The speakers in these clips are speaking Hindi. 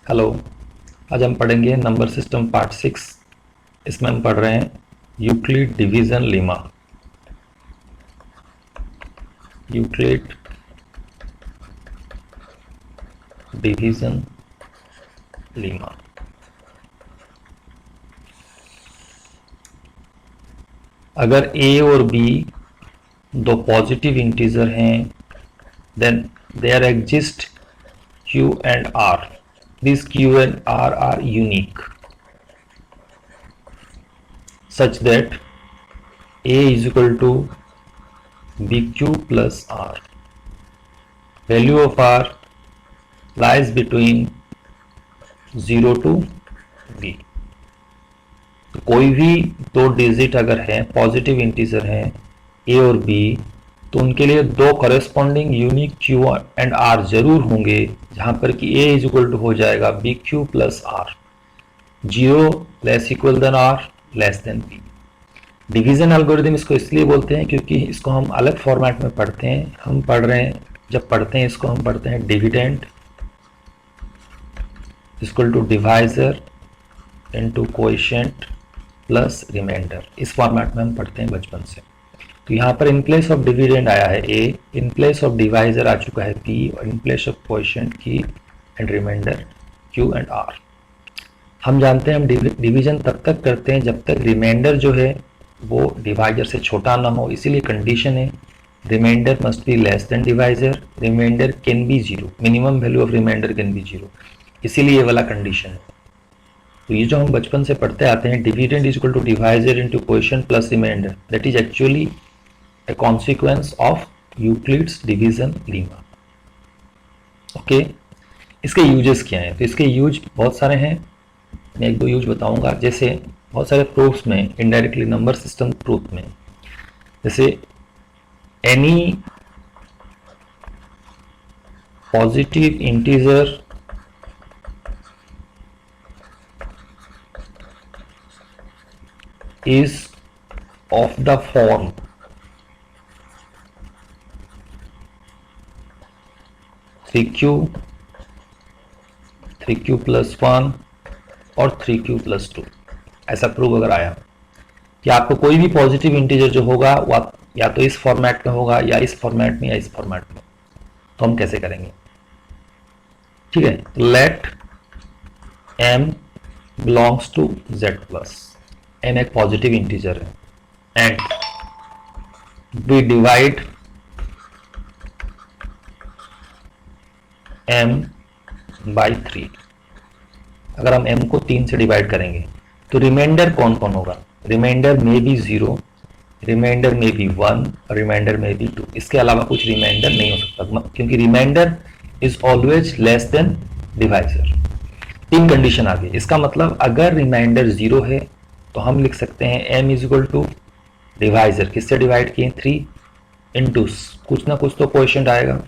हेलो। आज हम पढ़ेंगे नंबर सिस्टम पार्ट 6। इसमें हम पढ़ रहे हैं Euclid division lemma. Euclid division lemma. अगर a और b दो पॉजिटिव इंटीजर हैं, then there exist q and r. These q and r are unique such that a is equal to bq plus r. Value of r lies between 0 to b. तो कोई भी दो डिजिट अगर है, पॉजिटिव इंटीजर हैं a और b, तो उनके लिए दो corresponding unique q and r जरूर होंगे, जहां पर कि a इज इक्वल टू हो जाएगा bq plus r, 0 less equal than r less than b। Division algorithm इसको इसलिए बोलते हैं क्योंकि इसको हम अलग फॉर्मेट में पढ़ते हैं। हम पढ़ रहे हैं, जब पढ़ते हैं इसको हम पढ़ते हैं dividend equal to divisor into coefficient plus remainder. इस फॉर्मेट में हम पढ़ते हैं बचपन से। तो यहाँ पर इन प्लेस ऑफ डिविडेंड आया है a, in place of divisor आ चुका है p, और इन प्लेस ऑफ कोएफिशिएंट की and remainder q and r। हम जानते हैं हम डिवीजन तब तक करते हैं जब तक रिमाइंडर जो है वो डिवाइजर से छोटा ना हो। इसीलिए कंडीशन है remainder must be less than divisor, remainder can be zero, minimum value of remainder can be zero. इसीलिए ये वाला कंडीशन है। तो ये जो हम बचपन से पढ़ते आते हैं, dividend is equal to divisor into coefficient plus remainder, that is actually a consequence of Euclid's division lemma. Okay, इसके यूजेस क्या हैं? तो इसके यूज बहुत सारे हैं, मैं एक दो यूज बताऊंगा। जैसे बहुत सारे प्रूफ्स में, इनडायरेक्टली नंबर सिस्टम प्रूफ में, जैसे any positive integer is of the form three Q plus 1 और 3q प्लस 2। ऐसा प्रूफ अगर आया कि आपको कोई भी पॉजिटिव इंटीजर जो होगा वो या तो इस फॉर्मेट में होगा या इस फॉर्मेट में या इस फॉर्मेट में, तो हम कैसे करेंगे? ठीक है, let m belongs to z plus, m एक पॉजिटिव इंटीजर है, and we divide m by 3। अगर हम m को 3 से डिवाइड करेंगे तो रिमाइंडर कौन कौन होगा? Remainder may be 0, remainder may be 1, remainder may be 2। इसके अलावा कुछ रिमाइंडर नहीं हो सकता, क्योंकि remainder is always less than divisor. तीन कंडीशन आ गई। इसका मतलब अगर रिमाइंडर 0 है तो हम लिख सकते हैं m is equal to divisor, किससे डिवाइड किए? 3 इंटू कुछ ना कुछ तो कोएफिशिएंट आएगा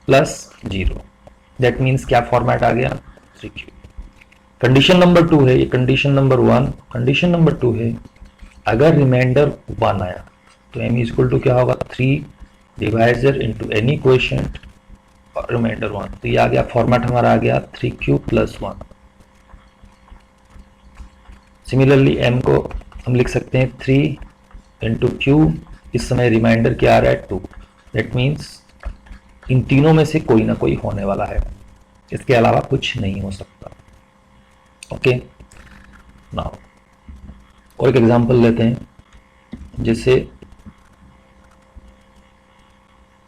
प्लस 0। दैट मीन्स क्या फॉर्मेट आ गया? 3q। कंडीशन नंबर 2 है, ये कंडीशन नंबर 1। कंडीशन नंबर 2 है अगर रिमाइंडर 1 आया तो m इज इक्वल टू क्या होगा? 3 डिवाइजर इंटू एनी कोएफिशिएंट और रिमाइंडर 1। तो ये आ गया, फॉर्मेट हमारा आ गया 3q प्लस 1। सिमिलरली m को हम लिख सकते हैं 3 इंटू क्यू, इस समय रिमाइंडर क्या आ रहा है? 2। दैट मीन्स इन तीनों में से कोई ना कोई होने वाला है, इसके अलावा कुछ नहीं हो सकता। ओके, नाउ और एक एग्जांपल लेते हैं, जैसे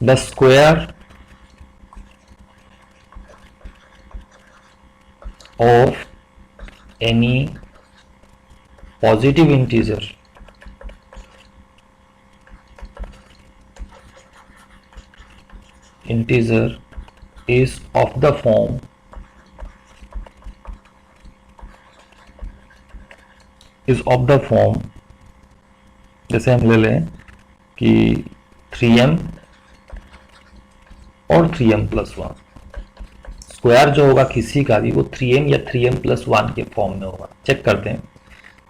the square of any positive integer is of the form जैसे हम ले लें कि 3m और 3m प्लस 1। स्क्वायर जो होगा किसी का भी वो 3m या 3m प्लस 1 के फॉर्म में होगा। चेक करते हैं,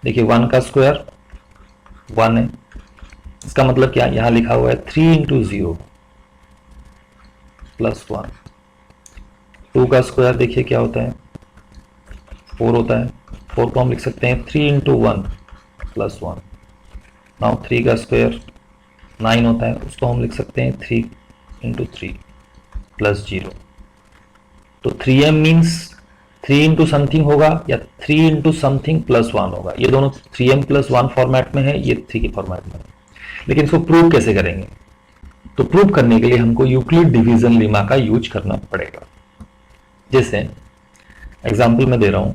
देखिए 1 का स्क्वायर 1 है, इसका मतलब क्या? यहां लिखा हुआ है 3 इंटू 0 प्लस 1। 2 का स्क्वायर देखिए क्या होता है 4 होता है, 4 को हम लिख सकते हैं 3 इंटू 1 प्लस 1। नाउ 3 का स्क्वायर 9 होता है, उसको हम लिख सकते हैं 3 इंटू 3 प्लस 0। तो 3m मीन्स 3 इंटू समथिंग होगा या 3 इंटू समथिंग प्लस 1 होगा। ये दोनों 3m प्लस 1 फॉर्मेट में है, ये 3 के फॉर्मेट में है। लेकिन इसको प्रूव कैसे करेंगे? तो प्रूव करने के लिए हमको यूक्लिड डिवीजन लेमा का यूज करना पड़ेगा। जैसे एग्जाम्पल में दे रहा हूं,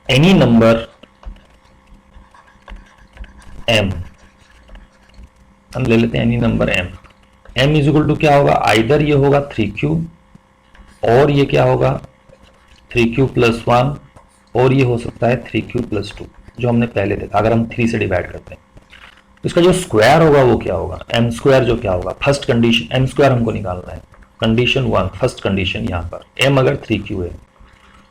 एनी नंबर m, हम ले लेते हैं any number m is equal to क्या होगा, आइदर ये होगा 3q और ये क्या होगा 3q प्लस 1, और ये हो सकता है 3q प्लस 2 जो हमने पहले देखा। अगर हम 3 से डिवाइड करते हैं तो इसका जो स्क्वायर होगा वो क्या होगा, m स्क्वायर जो क्या होगा, फर्स्ट कंडीशन m स्क्वायर हमको निकालना है, कंडीशन 1 फर्स्ट कंडीशन। यहाँ पर m अगर 3q है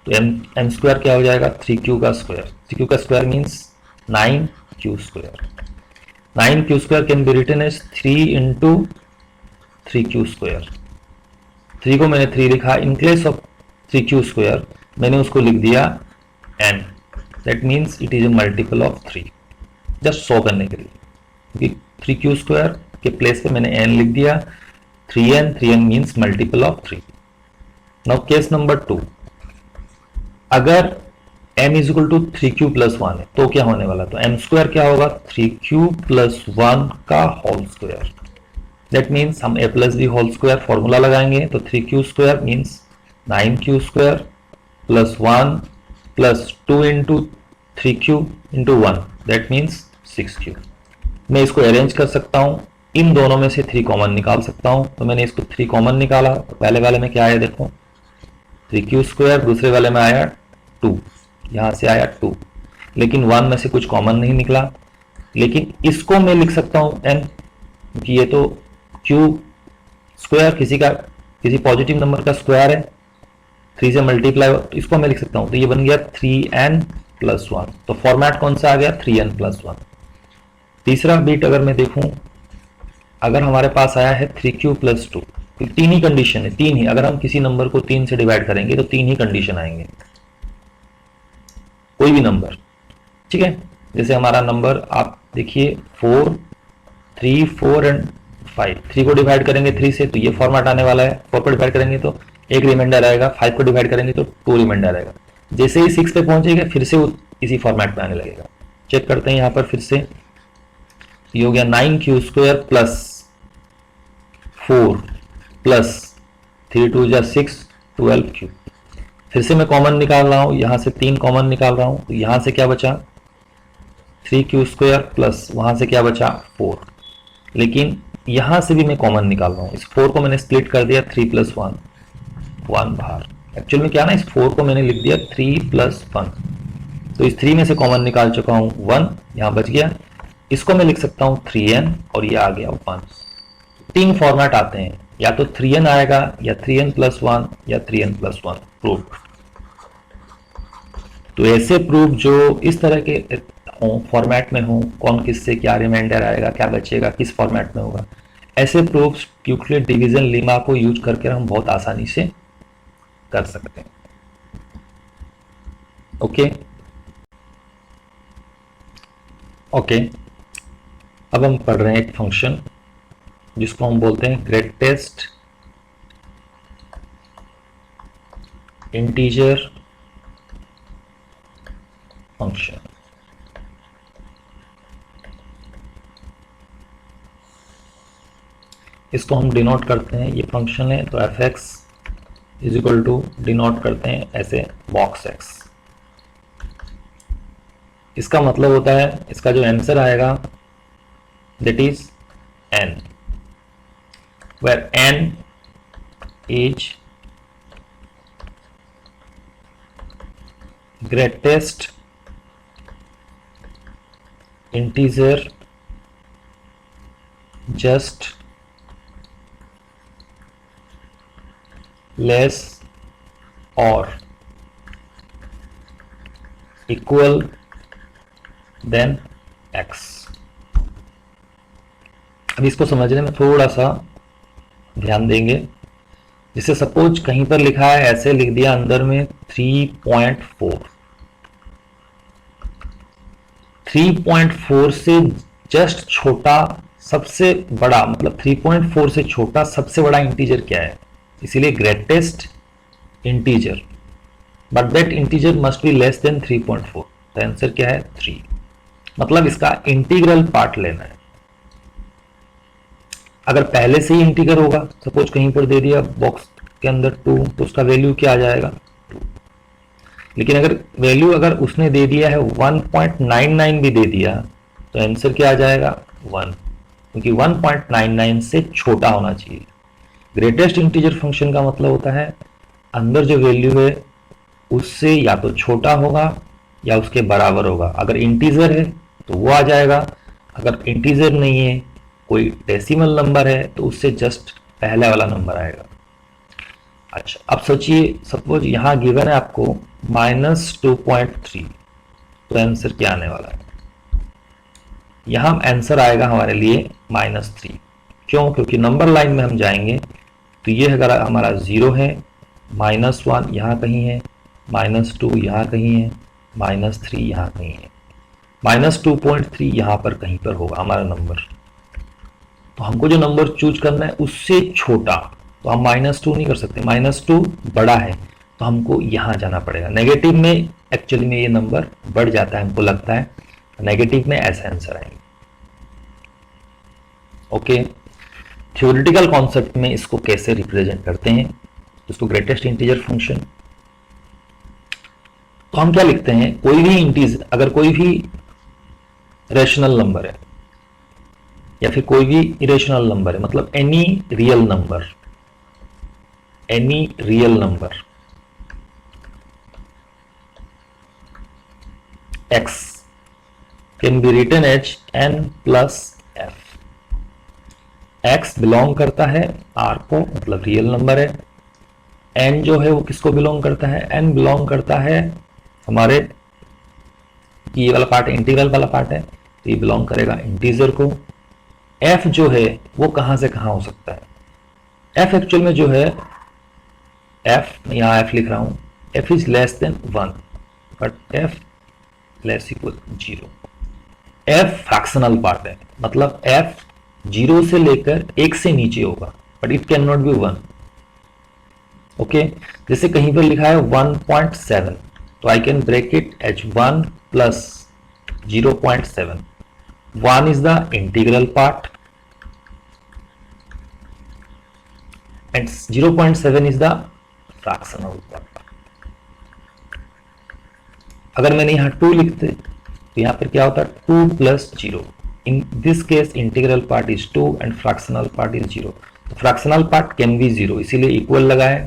तो m स्क्वायर क्या हो जाएगा 3q का स्क्वायर। 3q का square means 9q square. 9q square can be written as 3 into 3q square. 3 को मैंने 3 लिखा, इन प्लेस ऑफ 3q स्क्वायर मैंने उसको लिख दिया n, that means it is a multiple of 3, just show करने के लिए, क्योंकि 3q स्क्वायर के प्लेस पे मैंने n लिख दिया, 3n means multiple of 3। Now case number 2, अगर m is equal to 3q plus 1 है तो क्या होने वाला, तो m स्क्वायर क्या होगा 3q प्लस 1 का होल स्क्वायर। दैट मीन्स हम a plus B whole square formula लगाएंगे, तो 3q square means 9q square plus 1 plus 2 into 3q into 1, that means 6q। मैं इसको अरेंज कर सकता हूं, इन दोनों में से 3 कॉमन निकाल सकता हूं। तो मैंने इसको 3 कॉमन निकाला, तो पहले वाले में क्या आया देखो 3q स्क्वायर, दूसरे वाले में आया 2, यहां से आया 2, लेकिन 1 में से कुछ कॉमन नहीं निकला। लेकिन इसको मैं लिख सकता हूं n, क्योंकि ये तो q स्क्वायर किसी पॉजिटिव नंबर का स्क्वायर है, 3 से मल्टीप्लाई, तो इसको मैं लिख सकता हूं, तो ये बन गया 3n प्लस 1। तो फॉर्मेट कौन सा आ गया 3n प्लस 1। तीसरा बीट अगर मैं देखूं, अगर हमारे पास आया है 3q प्लस 2, तो 3 ही कंडीशन है, 3 ही, अगर हम किसी नंबर को 3 से डिवाइड करेंगे तो 3 ही कंडीशन आएंगे, कोई भी नंबर, ठीक है। जैसे हमारा नंबर आप देखिए 4, 3, 4 एंड 5, 3 को डिवाइड करेंगे 3 से तो ये फॉर्मेट आने वाला है, 4 को डिवाइड करेंगे तो एक रिमाइंडर आएगा, 5 को डिवाइड करेंगे तो 2 रिमाइंडर आएगा। जैसे ही 6 पे पहुंचेगा फिर से वो इसी फॉर्मेट में आने लगेगा। चेक करते हैं यहाँ पर फिर से, ये हो गया 9q स्क्वायर प्लस 4 प्लस 3 2 जा 6, 12q। फिर से मैं कॉमन निकाल रहा हूं, यहां से 3 कॉमन निकाल रहा हूं, तो यहां से क्या बचा 3q स्क्वायर प्लस वहां से क्या बचा 4, लेकिन यहां से भी मैं कॉमन निकाल रहा हूं। इस 4 को मैंने स्प्लिट कर दिया 3 प्लस 1, 1 बाहर। एक्चुअल में क्या ना, इस 4 को मैंने लिख दिया 3 प्लस 1, तो इस 3 में से कॉमन निकाल चुका हूं 1, यहां बच गया। इसको मैं लिख सकता हूं 3n और ये आ गया 1। 3 फॉर्मेट आते हैं, या तो 3n आएगा या 3n प्लस 1 या 3n प्लस 1 प्रूफ। तो ऐसे प्रूफ जो इस तरह के फॉर्मेट में हो, कौन किससे क्या रिमाइंडर आएगा, क्या बचेगा, किस फॉर्मेट में होगा, ऐसे प्रूफ यूक्लिड डिवीजन लेमा को यूज करके हम बहुत आसानी से कर सकते हैं। ओके ओके, अब हम पढ़ रहे हैं एक फंक्शन जिसको हम बोलते हैं ग्रेटेस्ट इंटीजर फंक्शन। इसको हम डिनोट करते हैं, ये फंक्शन है तो F X is equal to denote करते हैं ऐसे बॉक्स एक्स। इसका मतलब होता है, इसका जो आंसर आएगा that is n, where n is greatest integer just less or equal than x। अब इसको समझने में थोड़ा सा ध्यान देंगे। जिसे सपोज कहीं पर लिखा है ऐसे लिख दिया अंदर में 3.4, 3.4 से जस्ट छोटा सबसे बड़ा, मतलब 3.4 से छोटा सबसे बड़ा इंटीजर क्या है, इसीलिए greatest integer, but that integer must be less then 3.4। तो आंसर क्या है 3, मतलब इसका इंटीग्रल पार्ट लेना है। अगर पहले से ही इंटीग्रल होगा, सपोज कहीं पर दे दिया बॉक्स के अंदर 2, तो उसका वैल्यू क्या आ जाएगा 2। लेकिन अगर वैल्यू अगर उसने दे दिया है 1.99 भी दे दिया, तो आंसर क्या आ जाएगा 1, क्योंकि 1.99 से छोटा होना चाहिए। ग्रेटेस्ट इंटीजर फंक्शन का मतलब होता है अंदर जो वैल्यू है उससे या तो छोटा होगा या उसके बराबर होगा। अगर इंटीजर है तो वो आ जाएगा, अगर इंटीजर नहीं है, कोई डेसिमल नंबर है, तो उससे जस्ट पहले वाला नंबर आएगा। अच्छा, अब सोचिए सपोज यहां गिवन है आपको -2.3, तो आंसर क्या आने वाला है, यहां आंसर आएगा हमारे लिए -3। क्यों? क्योंकि नंबर लाइन में हम जाएंगे तो ये अगर हमारा 0 है, -1 यहां कहीं है, -2 यहां कहीं है, -3 यहां कहीं है, -2.3 यहां पर कहीं पर होगा हमारा नंबर। तो हमको जो नंबर चूज करना है उससे छोटा, तो हम -2 नहीं कर सकते, -2 बड़ा है, तो हमको यहां जाना पड़ेगा। नेगेटिव में एक्चुअली में ये नंबर बढ़ जाता है, हमको लगता है नेगेटिव में ऐसे आंसर आएंगे। ओके, थ्योरेटिकल कॉन्सेप्ट में इसको कैसे रिप्रेजेंट करते हैं, इसको ग्रेटेस्ट इंटीजर फंक्शन, तो हम क्या लिखते हैं, कोई भी इंटीजर, अगर कोई भी रेशनल नंबर है या फिर कोई भी इरेशनल नंबर है, मतलब any real number, any real number x can be written as n plus f। x belong करता है r को, मतलब रियल नंबर है। n जो है वो किसको बिलोंग करता है, n बिलोंग करता है हमारे, ये वाला पार्ट इंटीग्रल वाला पार्ट है, तो ये बिलोंग करेगा इंटीजर को। f जो है वो कहां से कहां हो सकता है, f एक्चुअल में जो है, f यहां f लिख रहा हूं, f is less than 1 but f less equal 0। f fractional part है, मतलब f 0 से लेकर 1 से नीचे होगा, but it can not be 1। Okay, जैसे कहीं पर लिखा है 1.7, तो I can break it as 1 plus 0.7। 1 is the integral part and 0.7 is the fractional part। अगर मैंने यहाँ 2 लिखते तो यहाँ पर क्या होता है 2 plus 0। In this case integral part is 2 and fractional part is 0। तो फ्रैक्शनल पार्ट कैन बी 0, इसीलिए इक्वल लगाए,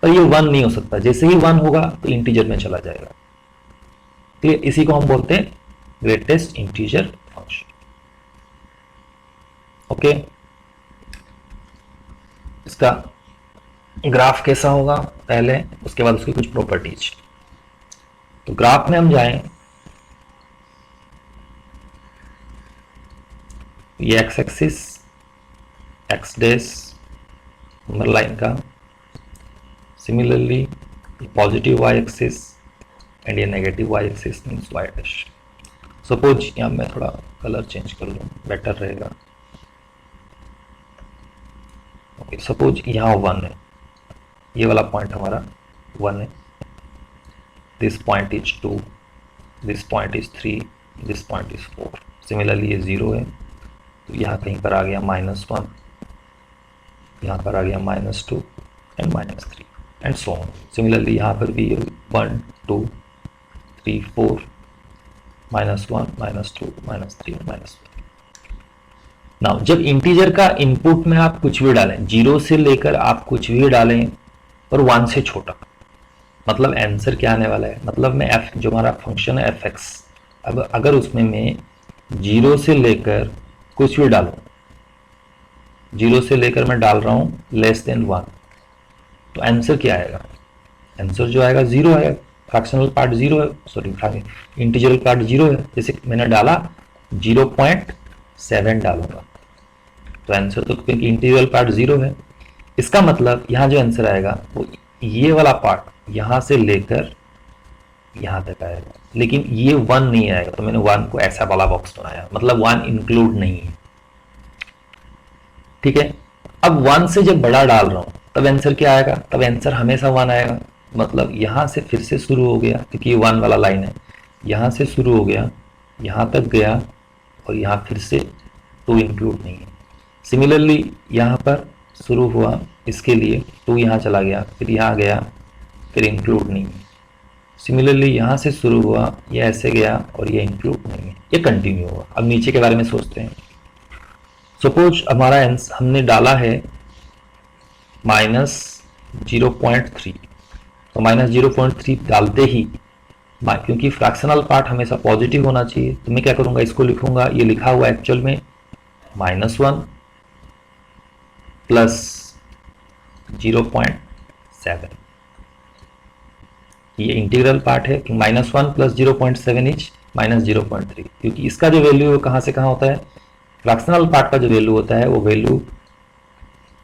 पर ये 1 नहीं हो सकता, जैसे ही 1 होगा तो इंटीजर में चला जाएगा। तो इसी को हम बोलते हैं ग्रेटेस्ट इंटीजर फंक्शन। ओके, इसका ग्राफ कैसा होगा पहले, उसके बाद उसकी कुछ प्रॉपर्टीज। तो ग्राफ में हम जाएं, ये X axis, X dash number line का, similarly positive Y axis and ये negative Y axis means Y dash. Suppose यहाँ मैं थोड़ा कलर चेंज कर लूँ, बेटर रहेगा। ओके, सपोज यहाँ 1 है, ये वाला पॉइंट हमारा 1 है, this point is 2, this point is 3, this point is 4। Similarly ये 0 है, तो यहाँ कहीं पर आ गया -1, यहाँ पर आ गया -2 and -3 and so on. Similarly यहाँ पर भी 1 2 3 4 -1 -2 -3 -4। नाउ जब इंटीजर का इनपुट में आप कुछ भी डालें, 0 से लेकर आप कुछ भी डालें और 1 से छोटा, मतलब आंसर क्या आने वाला है, मतलब मैं f जो हमारा फंक्शन है fx, अब अगर उसमें मैं 0 से लेकर कुछ भी डालूं, 0 से लेकर मैं डाल रहा हूं लेस देन 1, तो आंसर क्या आएगा, आंसर जो आएगा 0 है, फ्रैक्शनल पार्ट 0 है, सॉरी इंटीजरल पार्ट 0 है। जैसे मैंने डाला 0.7 डालूंगा, तो आंसर तो क्योंकि इंटीग्रल पार्ट 0 है, इसका मतलब यहाँ जो आंसर आएगा वो ये वाला पार्ट यहाँ से लेकर यहाँ तक आएगा, लेकिन ये 1 नहीं आएगा, तो मैंने 1 को ऐसा वाला बॉक्स बनाया, मतलब 1 इंक्लूड नहीं है। ठीक है, अब 1 से जब बड़ा डाल रहा हूं तब आंसर क्या आएगा, तब आंसर हमेशा 1 आएगा। मतलब यहां से फिर से शुरू हो गया, क्योंकि ये 1 वाला लाइन है, यहां से शुरू हो गया, यहां तक गया, और यहां फिर से 2 इंक्लूड नहीं है। सिमिलरली यहां पर शुरू हुआ, इसके लिए 2 यहां चला गया, फिर यहां गया, फिर इंक्लूड नहीं है। सिमिलरली यहां से शुरू हुआ, ये ऐसे गया, और ये इंक्लूड नहीं है, ये कंटिन्यू हुआ। अब नीचे के बारे में सोचते हैं। सपोज हमारा आंसर हमने डाला है -0.3, तो -0.3 डालते ही, क्योंकि फ्रैक्शनल पार्ट हमेशा पॉजिटिव होना चाहिए, तो मैं क्या करूंगा, इसको लिखूंगा, ये लिखा हुआ एक्चुअल में -1 प्लस 0.7, ये इंटीग्रल पार्ट है कि -1 प्लस 0.7 इज -0.3, क्योंकि इसका जो वैल्यू कहाँ से कहाँ होता है, फ्रैक्शनल पार्ट का जो वैल्यू होता है वो वैल्यू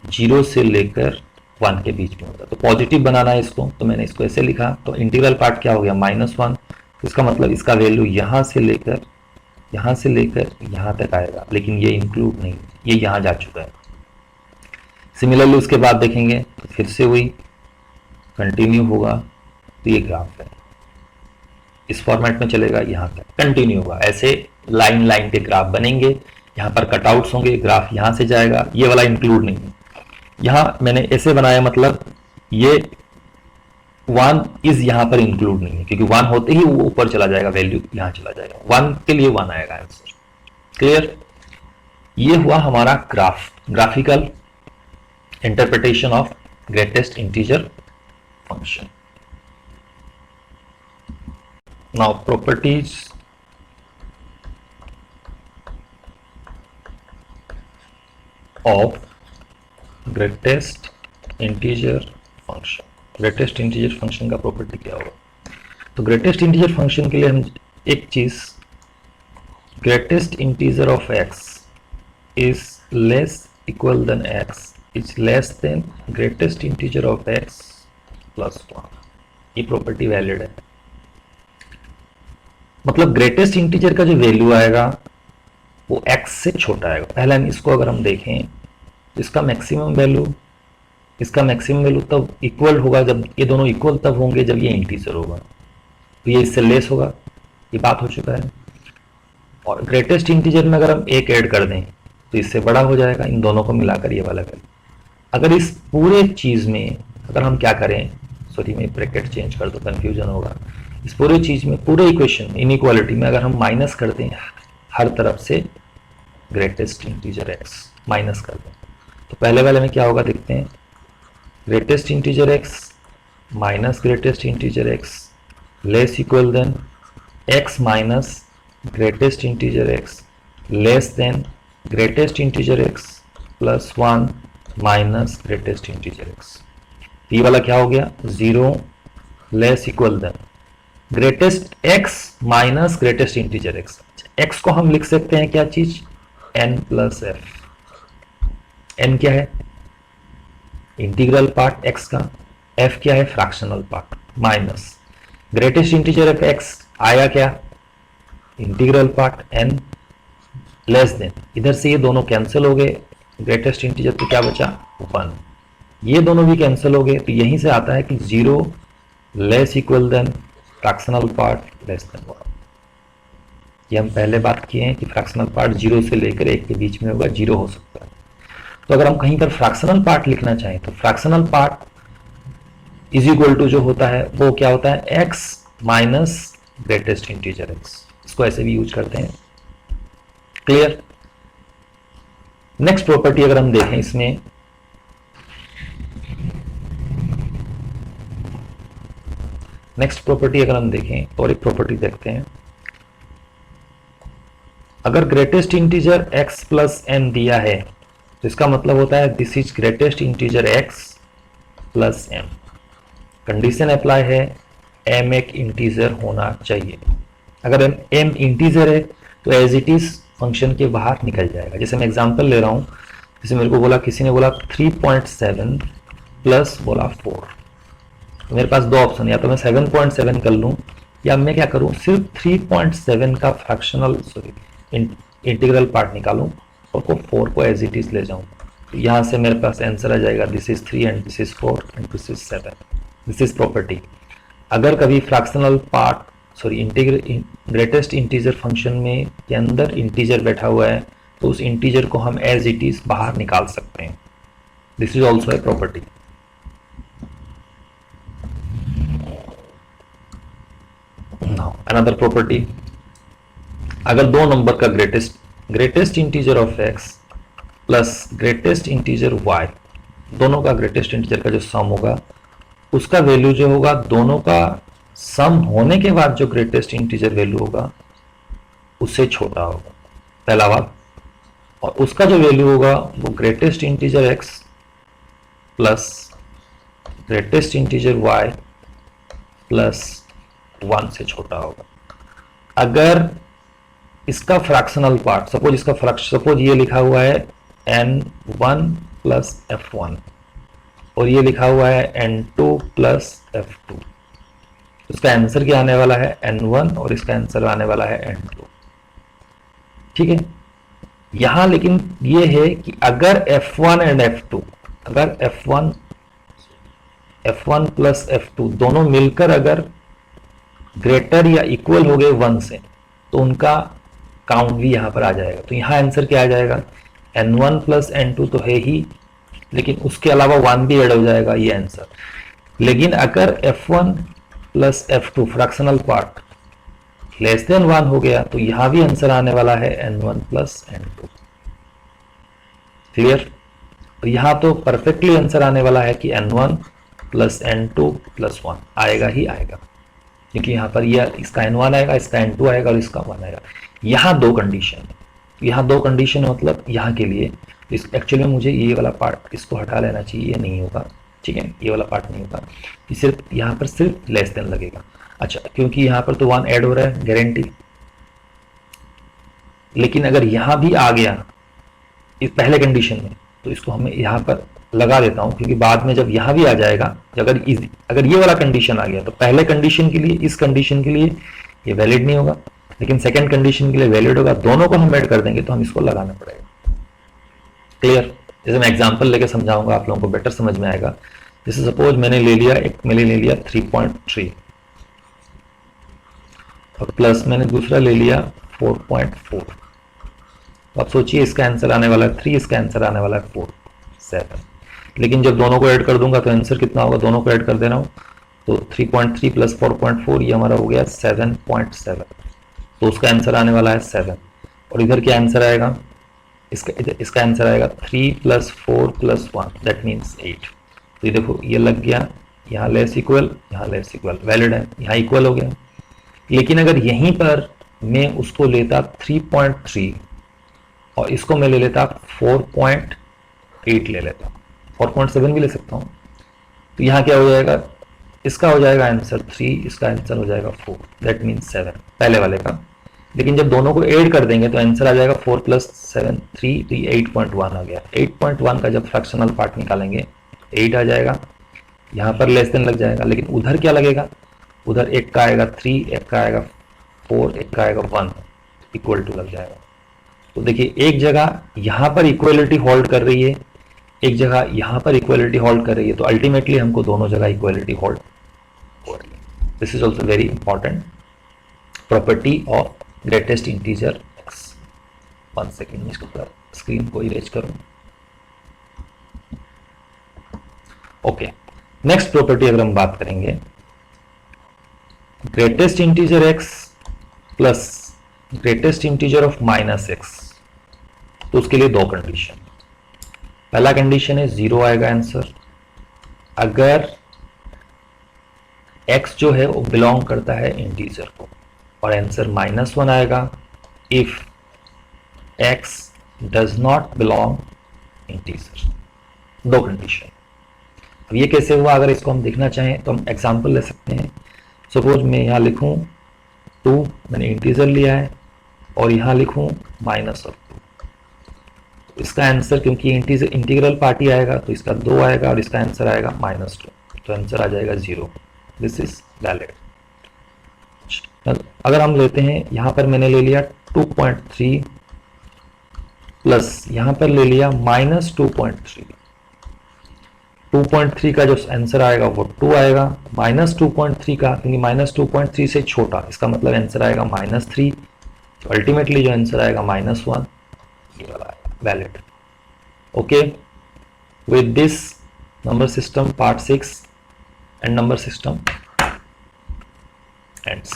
0 से लेकर 1 के बीच में होता है। तो पॉजिटिव बनाना है इसको, तो मैंने इसको ऐसे लिखा, तो इंटीग्रल पार्ट क्या हो गया -1, तो इसका मतलब इसका वैल्यू यहाँ से लेकर यहाँ तक आएगा, लेकिन ये इंक्लूड नहीं, ये यहाँ जा चुका है। सिमिलरली उसके बाद देखेंगे तो फिर से वही कंटिन्यू होगा, तो ये ग्राफ है, इस फॉर्मेट में चलेगा, यहाँ तक कंटिन्यू होगा। ऐसे लाइन लाइन के ग्राफ बनेंगे, यहाँ पर कटआउट्स होंगे, ग्राफ यहाँ से जाएगा, ये वाला इंक्लूड नहीं है। यहाँ मैंने ऐसे बनाया, मतलब ये 1 इज यहाँ पर इंक्लूड नहीं है, क्योंकि 1 होते ही वो ऊपर चला जाएगा, वैल्यू यहाँ चला जाएगा, 1 के लिए 1 आएगा आंसर। क्लियर? ये हुआ हमारा graphical interpretation of greatest integer function. Now properties of greatest integer function. Greatest integer function का प्रॉपर्टी क्या होगा? तो ग्रेटेस्ट इंटीजर फंक्शन के लिए हम एक चीज, greatest integer of x is less equal than x is less than greatest integer of x plus 1, ये प्रॉपर्टी वैलिड है। मतलब ग्रेटेस्ट इंटीजर का जो वैल्यू आएगा वो x से छोटा आएगा। पहले हम इसको अगर हम देखें, इसका मैक्सिमम वैल्यू तब इक्वल होगा, जब ये दोनों इक्वल तब होंगे जब ये इंटीजर होगा, तो ये इससे लेस होगा, ये बात हो चुका है। और ग्रेटेस्ट इंटीजर में अगर हम 1 ऐड कर दें तो इससे बड़ा हो जाएगा, इन दोनों को मिलाकर ये वाला वैल्यू। अगर इस पूरे चीज में अगर हम क्या करें, सॉरी मैं ब्रैकेट चेंज कर दो, कंफ्यूजन होगा। इस पूरे चीज में, पूरे इक्वेशन इनइक्वालिटी में अगर हम माइनस कर दें हर तरफ से ग्रेटेस्ट इंटीजर x माइनस कर दें, तो पहले वाले में क्या होगा देखते हैं। Greatest integer x minus greatest integer x less equal than x minus greatest integer x less than greatest integer x plus 1 minus greatest integer x। ये वाला क्या हो गया, 0 less equal than greatest x minus greatest integer x। x को हम लिख सकते हैं क्या चीज, n प्लस f। n क्या है, इंटीग्रल पार्ट x का, f क्या है, fractional part, minus greatest integer of x आया क्या, integral part n, less than, इधर से ये दोनों कैंसिल हो गए, ग्रेटेस्ट इंटीजर तो क्या बचा 1, ये दोनों भी कैंसिल हो गए, तो यहीं से आता है कि 0 less equal than fractional part less than 1। ये हम पहले बात किए हैं कि फ्रैक्शनल पार्ट 0 से लेकर 1 के बीच में होगा, 0 हो सकता है। तो अगर हम कहीं पर फ्रैक्शनल पार्ट लिखना चाहें तो fractional part is equal to जो होता है वो क्या होता है, x minus greatest integer x। इसको ऐसे भी यूज करते हैं। क्लियर? नेक्स्ट प्रॉपर्टी अगर हम देखें इसमें, नेक्स्ट प्रॉपर्टी अगर हम देखें और एक प्रॉपर्टी देखते हैं, अगर greatest integer x plus n दिया है तो इसका मतलब होता है this is greatest integer x plus m। Condition apply है m एक इंटीजर होना चाहिए। अगर m इंटीजर है तो एज इट इज फंक्शन के बाहर निकल जाएगा। जैसे मैं एग्जांपल ले रहा हूं, जैसे मेरे को बोला, किसी ने बोला 3.7 प्लस बोला 4, तो मेरे पास दो ऑप्शन, या तो मैं 7.7 कर लूँ, या मैं क्या करूँ, सिर्फ 3.7 का फ्रैक्शनल इंटीग्रल पार्ट निकालूं और को 4 को एज इट इज ले जाऊं। तो यहाँ से मेरे पास आंसर आ जाएगा, this is 3 and this is 4 and this is 7। This is property. अगर कभी fractional part greatest integer function में के अंदर इंटीजर बैठा हुआ है तो उस इंटीजर को हम एज इट इज बाहर निकाल सकते हैं। This is also a property. Now another property, अगर दो नंबर का greatest integer of x plus greatest integer y, दोनों का ग्रेटेस्ट इंटीजर का जो सम होगा उसका वैल्यू जो होगा दोनों का सम होने के बाद जो ग्रेटेस्ट इंटीजर वैल्यू होगा उससे छोटा होगा, पहला बात। और उसका जो वैल्यू होगा वो greatest integer x plus greatest integer y plus 1 से छोटा होगा। अगर इसका फ्रैक्शनल पार्ट, सपोज ये लिखा हुआ है n1 प्लस f1 और ये लिखा हुआ है n2 प्लस f2, इसका आंसर क्या आने वाला है n1 और इसका आंसर आने वाला है n2। ठीक है, यहां लेकिन ये है कि अगर f1 एंड f2, अगर f1 प्लस f2 दोनों मिलकर अगर ग्रेटर या इक्वल हो गए 1 से तो उनका काउंट भी यहां पर आ जाएगा। तो यहां आंसर क्या आ जाएगा, n1 प्लस n2 तो है ही, लेकिन उसके अलावा 1 भी ऐड हो जाएगा, ये आंसर। लेकिन अगर f1 plus f2 fractional part less than 1 हो गया तो यहां भी आंसर आने वाला है n1 प्लस n2। क्लियर? तो यहां तो परफेक्टली आंसर आने वाला है कि n1 प्लस n2 प्लस 1 आएगा ही आएगा, क्योंकि यहां पर यह इसका n1 आएगा, इसका n2 आएगा और इसका 1 आएगा। यहाँ दो कंडीशन है, यहाँ दो कंडीशन मतलब यहाँ के लिए एक्चुअली में मुझे ये वाला पार्ट इसको हटा लेना चाहिए, ये नहीं होगा। ठीक है, ये वाला पार्ट नहीं होगा, सिर्फ यहाँ पर सिर्फ लेस देन लगेगा। अच्छा, क्योंकि यहाँ पर तो 1 ऐड हो रहा है गारंटी, लेकिन अगर यहाँ भी आ गया इस पहले कंडीशन में तो इसको हमें यहाँ पर लगा देता हूँ, क्योंकि बाद में जब यहाँ भी आ जाएगा, अगर ये वाला कंडीशन आ गया तो पहले कंडीशन के लिए, इस कंडीशन के लिए ये वैलिड नहीं होगा, लेकिन सेकंड कंडीशन के लिए वैलिड होगा। दोनों को हम ऐड कर देंगे तो हम इसको लगाना पड़ेगा। क्लियर? जैसे मैं एग्जांपल लेके समझाऊंगा, आप लोगों को बेटर समझ में आएगा। जैसे सपोज मैंने ले लिया 3.3 और प्लस मैंने दूसरा ले लिया 4.4। तो आप सोचिए इसका आंसर आने वाला है 3, इसका आंसर आने वाला है 4, 7। लेकिन जब दोनों को ऐड कर दूंगा तो आंसर कितना होगा, दोनों को ऐड कर दे रहा हूँ तो 3.3 प्लस 4.4 ये हमारा हो गया 7.7। तो उसका आंसर आने वाला है 7। और इधर क्या आंसर आएगा, इसका आंसर आएगा 3 प्लस 4 प्लस 1 दैट मीन्स 8। तो ये देखो ये लग गया, यहाँ लेस इक्वल, यहाँ लेस इक्वल, वैलिड है, यहाँ इक्वल हो गया। लेकिन अगर यहीं पर मैं उसको लेता 3.3 और इसको मैं ले लेता 4.8 ले लेता, 4.7 भी ले सकता हूँ, तो यहाँ क्या हो जाएगा, इसका हो जाएगा आंसर 3, इसका आंसर हो जाएगा 4 दैट मीन्स 7 पहले वाले का। लेकिन जब दोनों को ऐड कर देंगे तो आंसर आ जाएगा 4 प्लस 7 3, तो ये 8.1 आ गया। 8.1 का जब फ्रैक्शनल पार्ट निकालेंगे 8 आ जाएगा, यहाँ पर लेस देन लग जाएगा, लेकिन उधर क्या लगेगा, उधर एक का आएगा 3, एक का आएगा 4, एक का आएगा 1, इक्वल टू लग जाएगा। तो देखिए एक जगह यहाँ पर इक्वलिटी होल्ड कर रही है, एक जगह यहाँ पर इक्वलिटी होल्ड कर रही है, तो अल्टीमेटली हमको दोनों जगह इक्वलिटी होल्ड हो रही है। This is also very important property of greatest integer x। 1 second में इसको स्क्रीन को इरेज करूं। ओके, नेक्स्ट प्रॉपर्टी अगर हम बात करेंगे, greatest integer x plus greatest integer of -x, तो उसके लिए दो कंडीशन। पहला कंडीशन है 0 आएगा आंसर अगर x जो है वो बिलोंग करता है इंटीजर को, और आंसर -1 आएगा if x does not belong integer. दो कंडीशन। अब ये कैसे हुआ, अगर इसको हम देखना चाहें तो हम एग्जांपल ले सकते हैं। सपोज मैं यहाँ लिखूं 2, मैंने इंटीजर लिया है, और यहाँ लिखूं -2। इसका आंसर, क्योंकि इंटीग्रल पार्टी आएगा तो इसका 2 आएगा और इसका आंसर आएगा -2, तो आंसर आ जाएगा 0। This is valid. अगर हम लेते हैं, यहाँ पर मैंने ले लिया 2.3 प्लस यहाँ पर ले लिया -2.3, 2.3 का जो आंसर आएगा वो 2 आएगा, -2.3 का, क्योंकि -2.3 से छोटा, इसका मतलब आंसर आएगा -3, तो अल्टीमेटली जो आंसर आएगा -1, ये वाला आएगा valid. Okay, with this number system part 6 and number system ends.